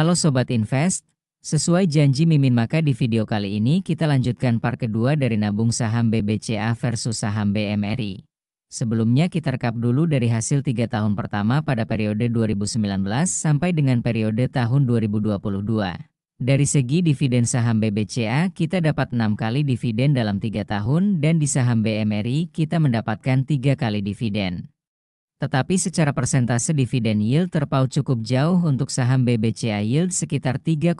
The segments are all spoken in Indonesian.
Halo Sobat Invest, sesuai janji Mimin maka di video kali ini kita lanjutkan part kedua dari nabung saham BBCA versus saham BMRI. Sebelumnya kita rekap dulu dari hasil 3 tahun pertama pada periode 2019 sampai dengan periode tahun 2022. Dari segi dividen saham BBCA kita dapat 6 kali dividen dalam 3 tahun dan di saham BMRI kita mendapatkan 3 kali dividen. Tetapi secara persentase dividen yield terpaut cukup jauh untuk saham BBCA yield sekitar 3,6%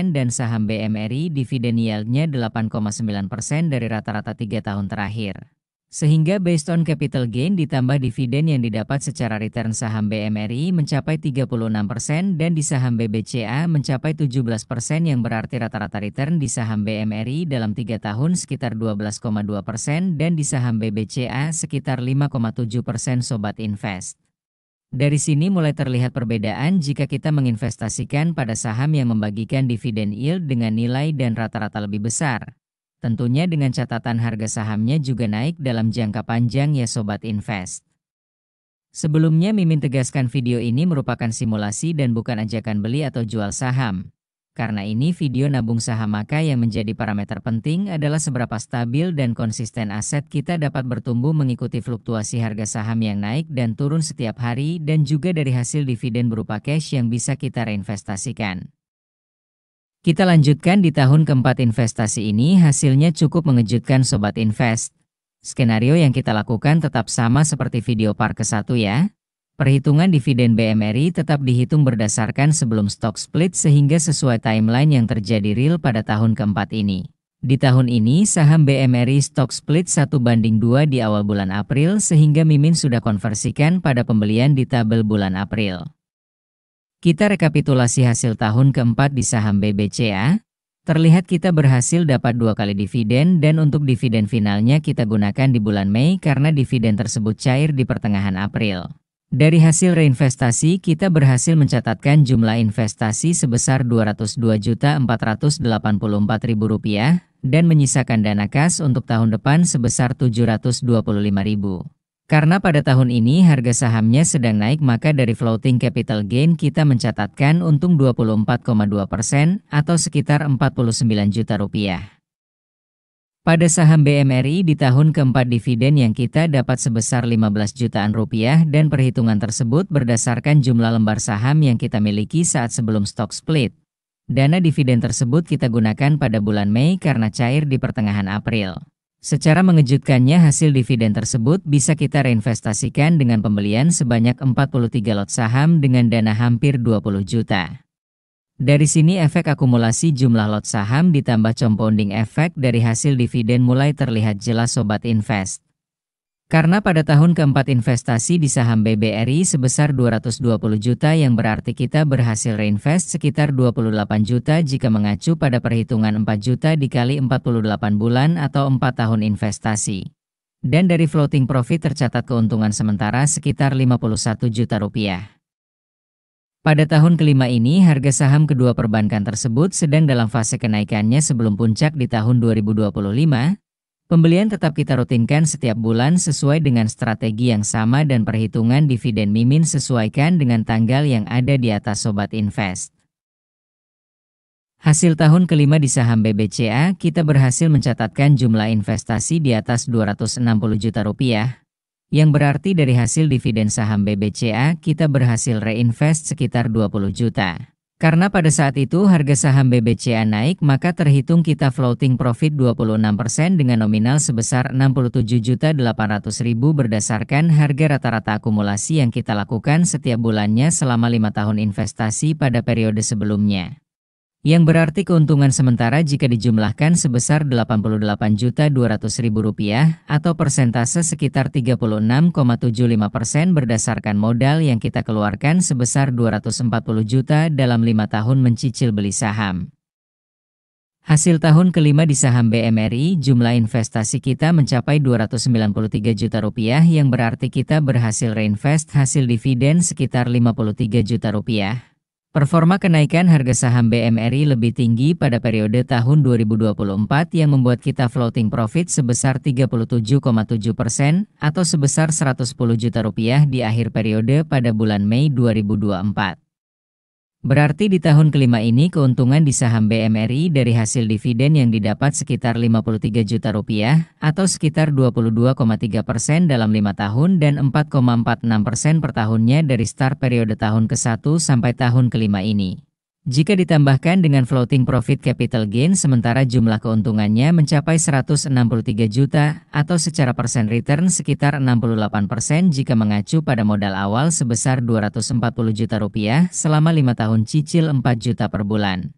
dan saham BMRI dividen yieldnya 8,9% dari rata-rata 3 tahun terakhir. Sehingga based on capital gain ditambah dividen yang didapat secara return saham BMRI mencapai 36% dan di saham BBCA mencapai 17% yang berarti rata-rata return di saham BMRI dalam 3 tahun sekitar 12,2% dan di saham BBCA sekitar 5,7% Sobat Invest. Dari sini mulai terlihat perbedaan jika kita menginvestasikan pada saham yang membagikan dividen yield dengan nilai dan rata-rata lebih besar. Tentunya dengan catatan harga sahamnya juga naik dalam jangka panjang ya Sobat Invest. Sebelumnya Mimin tegaskan video ini merupakan simulasi dan bukan ajakan beli atau jual saham. Karena ini video nabung saham maka yang menjadi parameter penting adalah seberapa stabil dan konsisten aset kita dapat bertumbuh mengikuti fluktuasi harga saham yang naik dan turun setiap hari dan juga dari hasil dividen berupa cash yang bisa kita reinvestasikan. Kita lanjutkan di tahun keempat investasi ini hasilnya cukup mengejutkan Sobat Invest. Skenario yang kita lakukan tetap sama seperti video part ke-1 ya. Perhitungan dividen BMRI tetap dihitung berdasarkan sebelum stock split sehingga sesuai timeline yang terjadi real pada tahun keempat ini. Di tahun ini saham BMRI stock split 1:2 di awal bulan April sehingga Mimin sudah konversikan pada pembelian di tabel bulan April. Kita rekapitulasi hasil tahun keempat di saham BBCA. Terlihat kita berhasil dapat 2 kali dividen dan untuk dividen finalnya kita gunakan di bulan Mei karena dividen tersebut cair di pertengahan April. Dari hasil reinvestasi kita berhasil mencatatkan jumlah investasi sebesar Rp202.484.000 dan menyisakan dana kas untuk tahun depan sebesar Rp725.000. Karena pada tahun ini harga sahamnya sedang naik maka dari floating capital gain kita mencatatkan untung 24,2% atau sekitar Rp49 juta. Pada saham BMRI di tahun keempat dividen yang kita dapat sebesar Rp15 jutaan dan perhitungan tersebut berdasarkan jumlah lembar saham yang kita miliki saat sebelum stock split. Dana dividen tersebut kita gunakan pada bulan Mei karena cair di pertengahan April. Secara mengejutkannya hasil dividen tersebut bisa kita reinvestasikan dengan pembelian sebanyak 43 lot saham dengan dana hampir 20 juta. Dari sini efek akumulasi jumlah lot saham ditambah compounding efek dari hasil dividen mulai terlihat jelas Sobat Invest. Karena pada tahun keempat investasi di saham BBRI sebesar 220 juta yang berarti kita berhasil reinvest sekitar 28 juta jika mengacu pada perhitungan 4 juta dikali 48 bulan atau 4 tahun investasi. Dan dari floating profit tercatat keuntungan sementara sekitar Rp51 juta. Pada tahun kelima ini harga saham kedua perbankan tersebut sedang dalam fase kenaikannya sebelum puncak di tahun 2025. Pembelian tetap kita rutinkan setiap bulan sesuai dengan strategi yang sama dan perhitungan dividen Mimin sesuaikan dengan tanggal yang ada di atas Sobat Invest. Hasil tahun kelima di saham BBCA kita berhasil mencatatkan jumlah investasi di atas Rp260 juta, yang berarti dari hasil dividen saham BBCA kita berhasil reinvest sekitar 20 juta. Karena pada saat itu harga saham BBCA naik maka terhitung kita floating profit 26% dengan nominal sebesar Rp67.800.000 berdasarkan harga rata-rata akumulasi yang kita lakukan setiap bulannya selama 5 tahun investasi pada periode sebelumnya. Yang berarti keuntungan sementara jika dijumlahkan sebesar Rp88.200.000 atau persentase sekitar 36,75% berdasarkan modal yang kita keluarkan sebesar 240 juta dalam 5 tahun mencicil beli saham. Hasil tahun kelima di saham BMRI jumlah investasi kita mencapai Rp293 juta yang berarti kita berhasil reinvest hasil dividen sekitar Rp53 juta. Performa kenaikan harga saham BMRI lebih tinggi pada periode tahun 2024 yang membuat kita floating profit sebesar 37,7% atau sebesar Rp110 juta di akhir periode pada bulan Mei 2024. Berarti di tahun kelima ini keuntungan di saham BMRI dari hasil dividen yang didapat sekitar 53 juta rupiah atau sekitar 22,3% dalam 5 tahun dan 4,46% per tahunnya dari start periode tahun ke-1 sampai tahun kelima ini. Jika ditambahkan dengan floating profit capital gain sementara jumlah keuntungannya mencapai 163 juta atau secara persen return sekitar 68% jika mengacu pada modal awal sebesar 240 juta rupiah selama 5 tahun cicil 4 juta per bulan.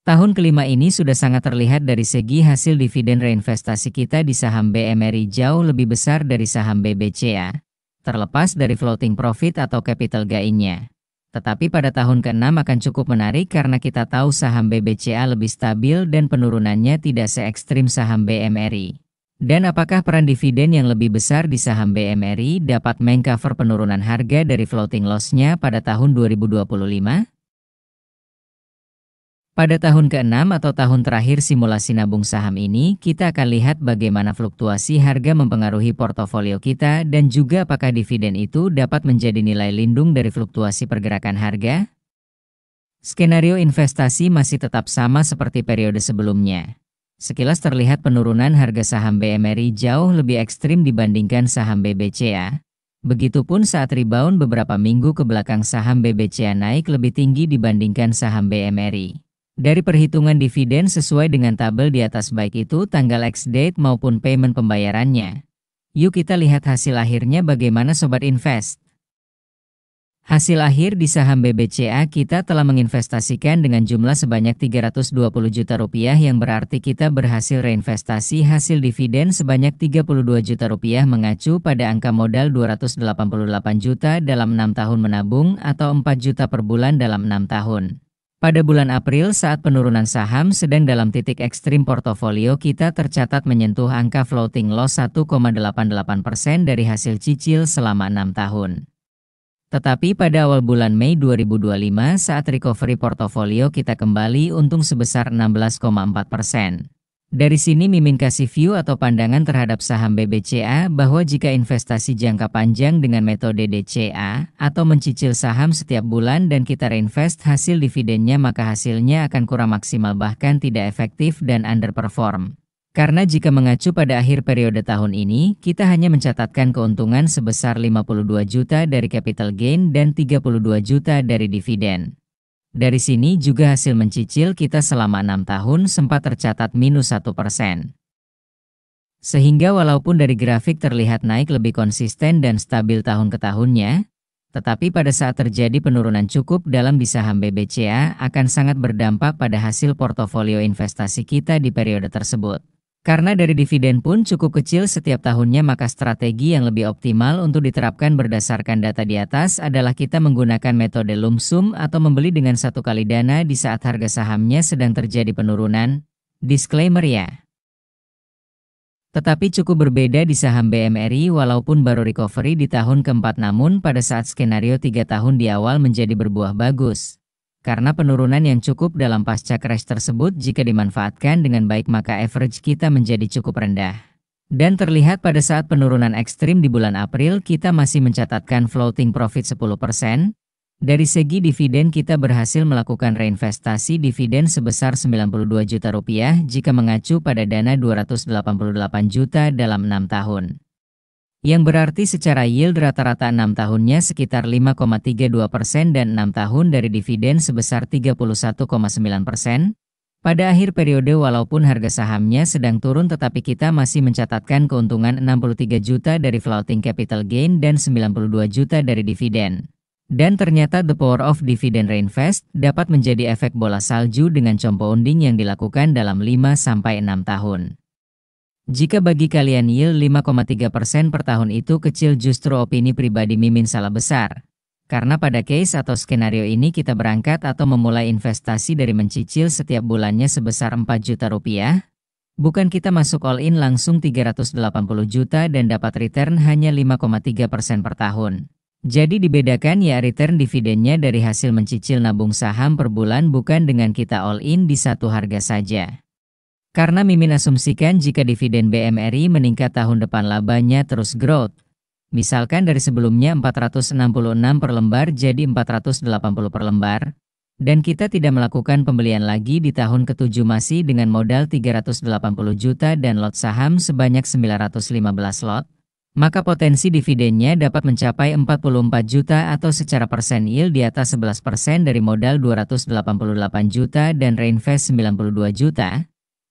Tahun kelima ini sudah sangat terlihat dari segi hasil dividen reinvestasi kita di saham BMRI jauh lebih besar dari saham BBCA, terlepas dari floating profit atau capital gain-nya. Tetapi pada tahun ke-6 akan cukup menarik karena kita tahu saham BBCA lebih stabil dan penurunannya tidak se-ekstrim saham BMRI. Dan apakah peran dividen yang lebih besar di saham BMRI dapat mengcover penurunan harga dari floating loss-nya pada tahun 2025? Pada tahun ke-6 atau tahun terakhir simulasi nabung saham ini, kita akan lihat bagaimana fluktuasi harga mempengaruhi portofolio kita dan juga apakah dividen itu dapat menjadi nilai lindung dari fluktuasi pergerakan harga. Skenario investasi masih tetap sama seperti periode sebelumnya. Sekilas terlihat penurunan harga saham BMRI jauh lebih ekstrim dibandingkan saham BBCA. Begitupun saat rebound beberapa minggu ke belakang saham BBCA naik lebih tinggi dibandingkan saham BMRI. Dari perhitungan dividen sesuai dengan tabel di atas baik itu tanggal ex-date maupun payment pembayarannya. Yuk kita lihat hasil akhirnya bagaimana Sobat Invest. Hasil akhir di saham BBCA kita telah menginvestasikan dengan jumlah sebanyak 320 juta rupiah yang berarti kita berhasil reinvestasi hasil dividen sebanyak 32 juta rupiah mengacu pada angka modal 288 juta dalam 6 tahun menabung atau 4 juta per bulan dalam 6 tahun. Pada bulan April saat penurunan saham sedang dalam titik ekstrim portofolio kita tercatat menyentuh angka floating loss 1,88% dari hasil cicil selama 6 tahun. Tetapi pada awal bulan Mei 2025 saat recovery portofolio kita kembali untung sebesar 16,4%. Dari sini Mimin kasih view atau pandangan terhadap saham BBCA bahwa jika investasi jangka panjang dengan metode DCA atau mencicil saham setiap bulan dan kita reinvest hasil dividennya maka hasilnya akan kurang maksimal bahkan tidak efektif dan underperform. Karena jika mengacu pada akhir periode tahun ini, kita hanya mencatatkan keuntungan sebesar 52 juta dari capital gain dan 32 juta dari dividen. Dari sini juga hasil mencicil kita selama 6 tahun sempat tercatat minus 1%. Sehingga walaupun dari grafik terlihat naik lebih konsisten dan stabil tahun ke tahunnya, tetapi pada saat terjadi penurunan cukup dalam di saham BBCA akan sangat berdampak pada hasil portofolio investasi kita di periode tersebut. Karena dari dividen pun cukup kecil setiap tahunnya maka strategi yang lebih optimal untuk diterapkan berdasarkan data di atas adalah kita menggunakan metode lump sum atau membeli dengan satu kali dana di saat harga sahamnya sedang terjadi penurunan. Disclaimer ya. Tetapi cukup berbeda di saham BMRI walaupun baru recovery di tahun keempat namun pada saat skenario 3 tahun di awal menjadi berbuah bagus. Karena penurunan yang cukup dalam pasca crash tersebut jika dimanfaatkan dengan baik maka average kita menjadi cukup rendah. Dan terlihat pada saat penurunan ekstrim di bulan April kita masih mencatatkan floating profit 10%. Dari segi dividen kita berhasil melakukan reinvestasi dividen sebesar 92 juta rupiah jika mengacu pada dana 288 juta dalam 6 tahun. Yang berarti secara yield rata-rata 6 tahunnya sekitar 5,32% dan 6 tahun dari dividen sebesar 31,9%. Pada akhir periode walaupun harga sahamnya sedang turun tetapi kita masih mencatatkan keuntungan 63 juta dari floating capital gain dan 92 juta dari dividen. Dan ternyata the power of dividend reinvest dapat menjadi efek bola salju dengan compounding yang dilakukan dalam 5-6 tahun. Jika bagi kalian yield 5,3% per tahun itu kecil justru opini pribadi Mimin salah besar. Karena pada case atau skenario ini kita berangkat atau memulai investasi dari mencicil setiap bulannya sebesar 4 juta rupiah. Bukan kita masuk all in langsung 380 juta dan dapat return hanya 5,3% per tahun. Jadi dibedakan ya return dividennya dari hasil mencicil nabung saham per bulan bukan dengan kita all in di satu harga saja. Karena Mimin asumsikan jika dividen BMRI meningkat tahun depan labanya terus growth. Misalkan dari sebelumnya 466 per lembar jadi 480 per lembar, dan kita tidak melakukan pembelian lagi di tahun ke-7 masih dengan modal 380 juta dan lot saham sebanyak 915 lot, maka potensi dividennya dapat mencapai 44 juta atau secara persen yield di atas 11% dari modal 288 juta dan reinvest 92 juta.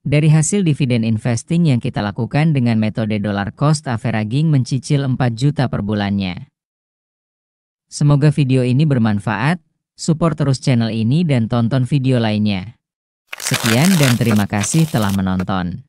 Dari hasil dividen investing yang kita lakukan dengan metode dollar cost averaging mencicil 4 juta per bulannya. Semoga video ini bermanfaat, support terus channel ini dan tonton video lainnya. Sekian dan terima kasih telah menonton.